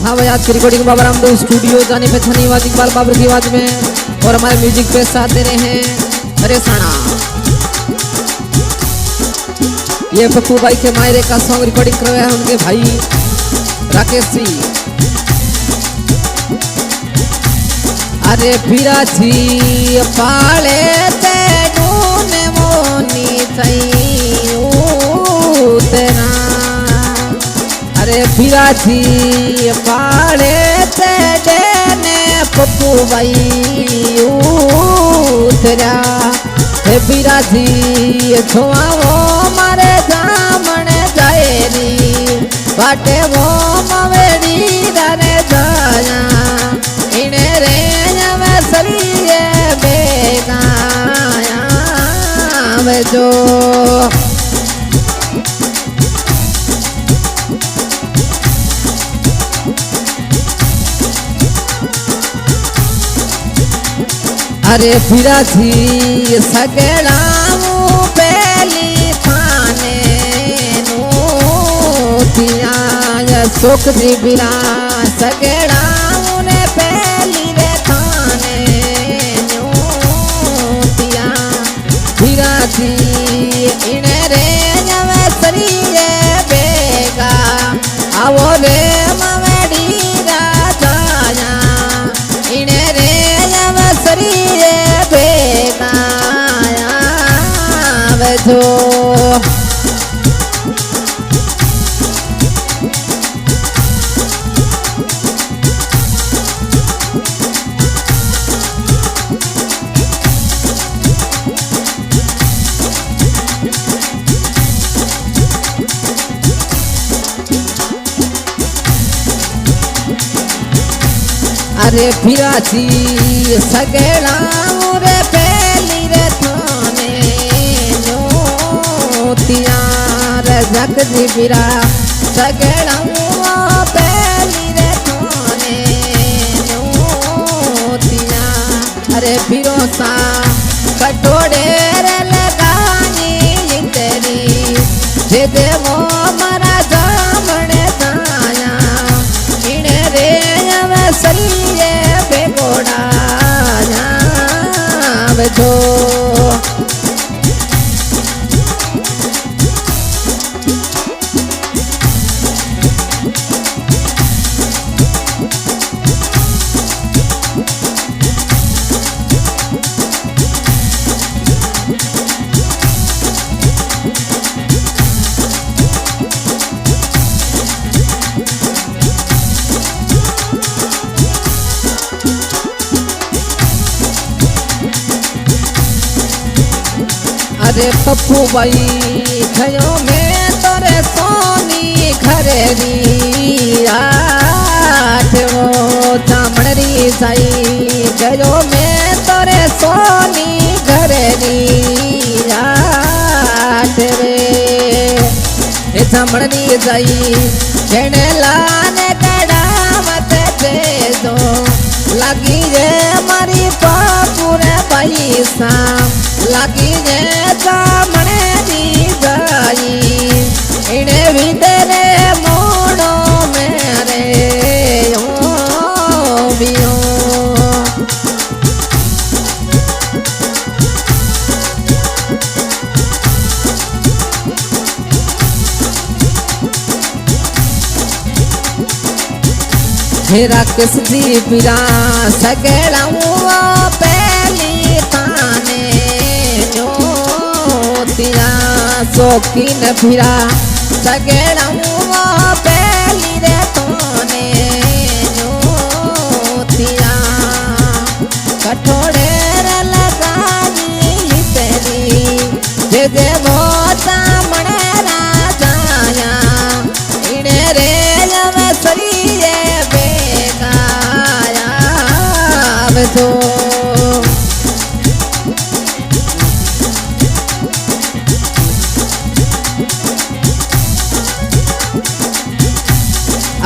हाँ भाई, आज की रिकॉर्डिंग बाबा रामदेव स्टूडियो जाने पे छनी आवाज इकबाल बाबर की आवाज में, और हमारे म्यूजिक पे साथ दे रहे हैं अरे साना। ये पप्पू भाई के मायरे का सॉन्ग रिकॉर्डिंग करवाया है उनके भाई राकेश जी। अरे फिरा जी पाले ते नूने मोनी तेना, अरे फिरा जी पाले ते देने पप्पू भाई तेरा। हे फिरा जी छुआ वो मारे जामण जाएरी बाटे वो मवेरी दाने जाया इने रे सरिये बेगाया वे जो। अरे फिरा थी सगड़ा पहली थाने नूतिया सुख जी बिना सगड़ा ने पहली रे थाने नूतिया। फिरा थी इने रे सरिये बेगा आवो रे मवेड़ी राजाया इने रे सरिये बेगाया जो। अरे फिरा जी सगड़ा रे पहली रे थाने नोतिया रे जग जी फिरा सगड़ा पहली रे थाने नोतिया। अरे फिरो सा कटोरे रे लगानी तेरी जे दे वो मरा जामण दाया इने रे सरिये बेगोड़ा जो। अरे पप्पू भाई खयो में तोरे सोनी घरेरी आठ वो चामड़ी साई खयो में तोरे सोनी घरेरी आठ रे चामड़ी साई कहने लाने कड़ा मत दे दो लगी जे मारी पापुरे पैसा लगी जे जामणे दी जाई इने भी तेरे मोड़ो मेरे ओ बियो। हेरा किस जी पिरा सगड़ा पहली थाने नोतिया शौकीन फिरा सगड़ा पहली रे थाने नोतिया। कठोरे रे लगानी तेरी जे दे वो जामण राजाया इने रे सरिये बेगाया जो।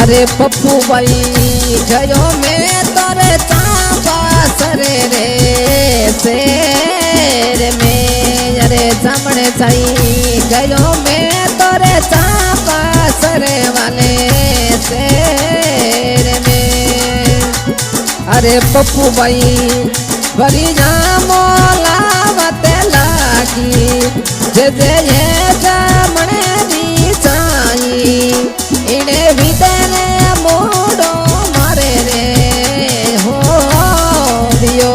अरे पप्पू भाई गयो में तोरे चांपा सरे रे शेर में। अरे जामणे चाई गयो में तोरे चांपा सरे वाले शेर अरे पप्पू भाई बरिया मोलावते लागी जे जे ये जमणे दी चाई इने विदने मोड़ो मारे रे हो दियो।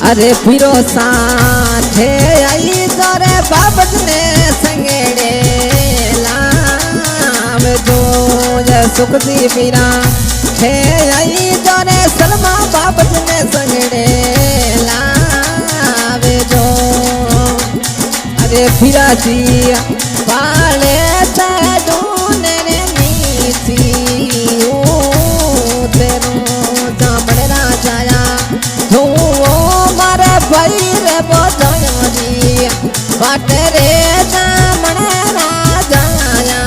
अरे फिरो साथे आई तोरे बाबत ने संगेड़े लाव जो सुख दी पीरा थे आई तोरे सलमा बाबत ने संगेड़े लाव जो। अरे फिरा जी पाले तूने नीति तेरो जामड़ राजाया तू भाई रे बोझी बाट रे जामणे राजाया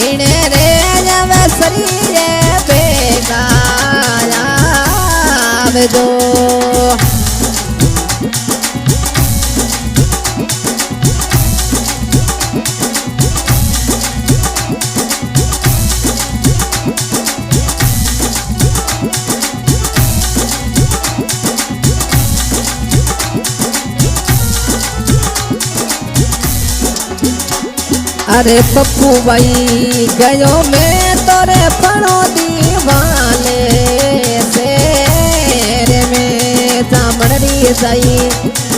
इने रे जवसरी रे बेगाया दो। अरे पप्पू भाई गयो मैं तोरे पड़ो दीवाले तेरे में जामड़ी जाई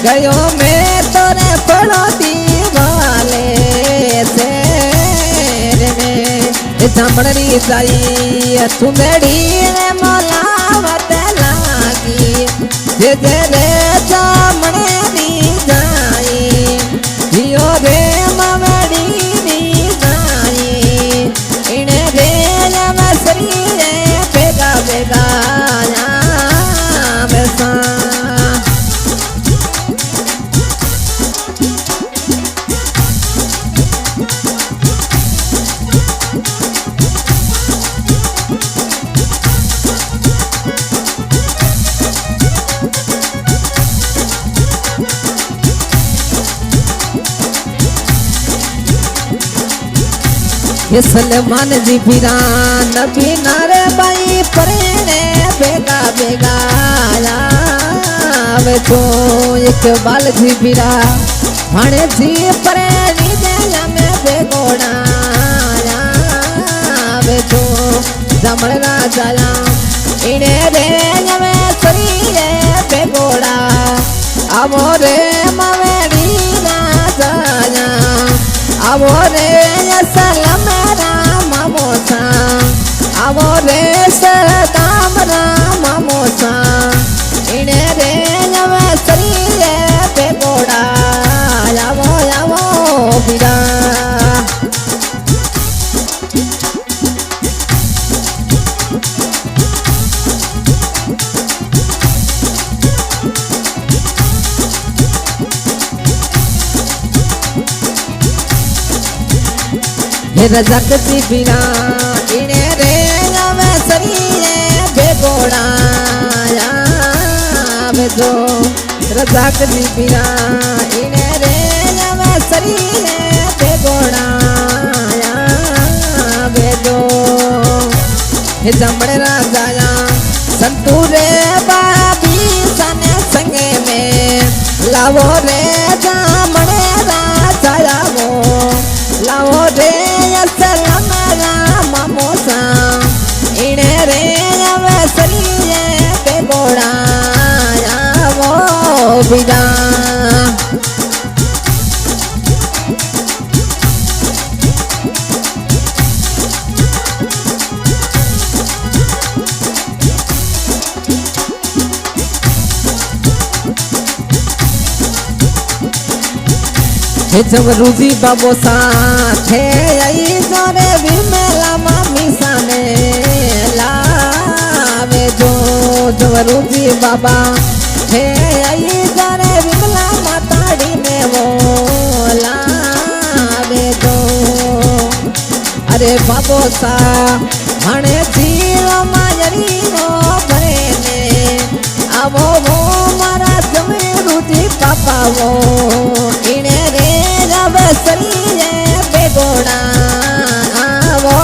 गयो मैं तोरे पड़ो दीवाले तेरे में जामड़ी जाई तुम्हें मोलावत लागी जे जे रे जामड़े दी जाई जियो रे मवड़ी ये सलमान जी फिरा नबी नारे बाई परेने बेगा बेगा आवे तो इकबाल जी फिरा भाणे जी परेनी दे में बेगोड़ा आवे तो जमण राजाया इने रे में सरी रे बेगोड़ा आवो रे मवेड़ी राजाया आवो रे सलम राम मोसा आवो रे सदाम राम मोसा इने रे नवसरी रे बेगोड़ा आवो आवो बिरा। रजक जी बिना इने रे नवसरी रे बेगोड़ा आवे जो रजक जी बिना इने रे नवसरी रे बेगोड़ा आवे जो। हे जमणे राजाया संतू रे बाबी सने संगे में लावो रे जामणे राजाया वो लावो रे सलम राम मोसा इने रे नवसरी रे बेगोड़ा आवो बिदा। जवरूजी बाबो साथे आई जोरे विमला मामी साने लावे जो जवरूजी बाबा हे आई जोरे विमला माताड़ी में वो लावे जो। अरे बाबो सा हणे जीव मायरी नो भरे ने आवो पावो इने रे जब सरिये बेगोड़ा आवो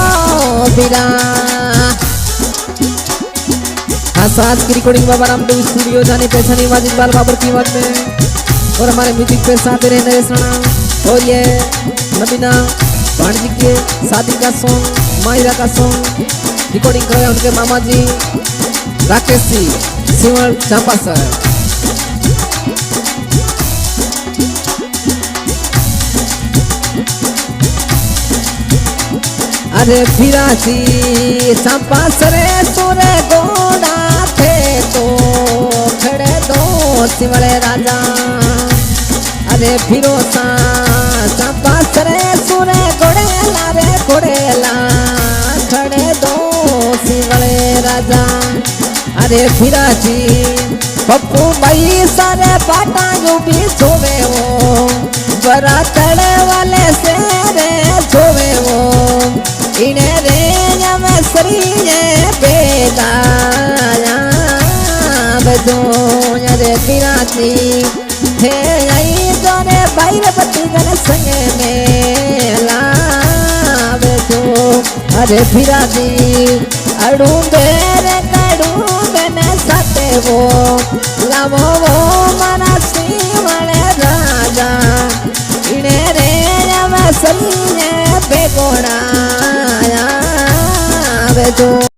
बिरा। साथ की रिकॉर्डिंग बाबा रामदेव स्टूडियो जाने पहचानी वाजिद इकबाल बाबर की आवाज में और हमारे म्यूजिक पे साथ दे रहे नरेश राणा और ये नबीना भांजी के शादी का सॉन्ग माहिरा का सॉन्ग रिकॉर्डिंग कर रहे हैं उनके मामा जी राकेश जी सिमर चांपा सर। अरे फिरासी चांपा सरे सुरे गोड़ा थे तो खड़े दो सिमले राजा। अरे फिरोसा चांपा सरे सुरे गोड़ेला रे गोड़ेला खड़े दो सिमले राजा। अरे फिरासी पप्पू भाई सारे पाटा जो भी सोवे वो बरा तड़े वाले से रे सोवे वो इने रे जब सरिये बेदाया बजो रे फिरासी थे आई जोरे बाहर पति गन संगे में लावजो। अरे फिरासी अड़ू बेरे कड़ू बने साथे वो लावो वो मना सिमले राजा इने रे जब सरिये बेगोड़ा आवे जो।